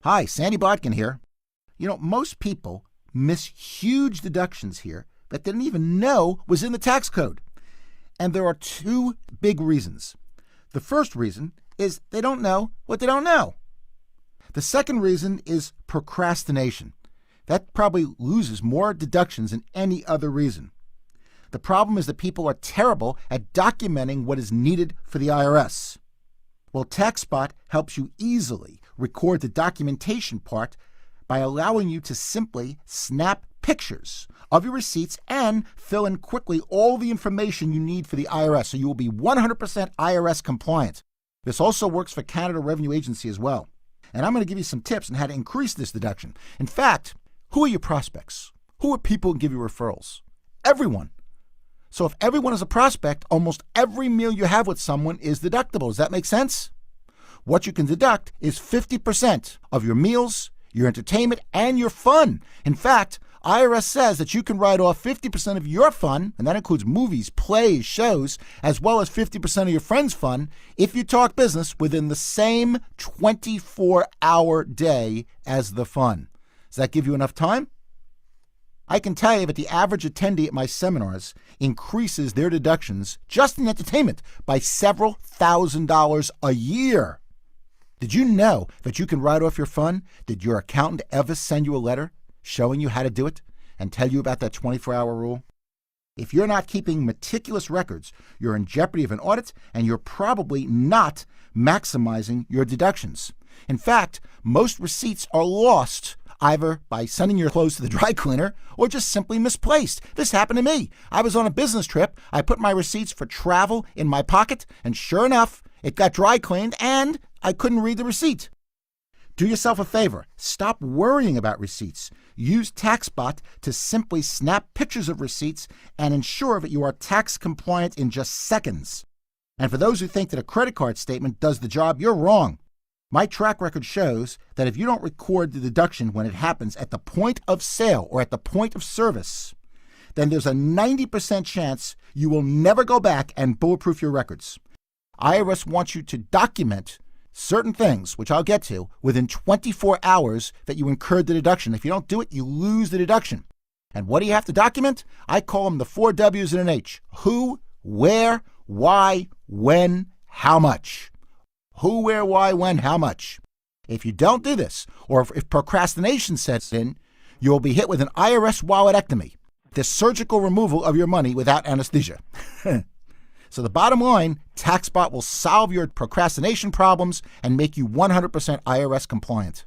Hi, Sandy Botkin here. Most people miss huge deductions here that they didn't even know was in the tax code. And there are two big reasons. The first reason is they don't know what they don't know. The second reason is procrastination. That probably loses more deductions than any other reason. The problem is that people are terrible at documenting what is needed for the IRS. Well, TaxSpot helps you easily record the documentation part by allowing you to simply snap pictures of your receipts and fill in quickly all the information you need for the IRS, so you will be 100% IRS compliant. This also works for Canada Revenue Agency as well. And I'm going to give you some tips on how to increase this deduction. In fact, who are your prospects? Who are people who give you referrals? Everyone. So if everyone is a prospect, almost every meal you have with someone is deductible. Does that make sense? What you can deduct is 50% of your meals, your entertainment, and your fun. In fact, IRS says that you can write off 50% of your fun, and that includes movies, plays, shows, as well as 50% of your friends' fun, if you talk business within the same 24-hour day as the fun. Does that give you enough time? I can tell you that the average attendee at my seminars increases their deductions just in entertainment by several $1,000s a year. Did you know that you can write off your fun? Did your accountant ever send you a letter showing you how to do it and tell you about that 24-hour rule? If you're not keeping meticulous records, you're in jeopardy of an audit, and you're probably not maximizing your deductions. In fact, most receipts are lost either by sending your clothes to the dry cleaner or just simply misplaced. This happened to me. I was on a business trip. I put my receipts for travel in my pocket, and sure enough, it got dry cleaned and I couldn't read the receipt. Do yourself a favor. Stop worrying about receipts. Use TaxSpot to simply snap pictures of receipts and ensure that you are tax compliant in just seconds. And for those who think that a credit card statement does the job, you're wrong. My track record shows that if you don't record the deduction when it happens at the point of sale or at the point of service, then there's a 90% chance you will never go back and bulletproof your records. IRS wants you to document certain things, which I'll get to, within 24 hours that you incurred the deduction. If you don't do it, you lose the deduction. And what do you have to document? I call them the 4 W's and an H. Who, where, why, when, how much. Who, where, why, when, how much. If you don't do this, or if procrastination sets in, you'll be hit with an IRS walletectomy, the surgical removal of your money without anesthesia. So the bottom line, TaxSpot will solve your procrastination problems and make you 100% IRS compliant.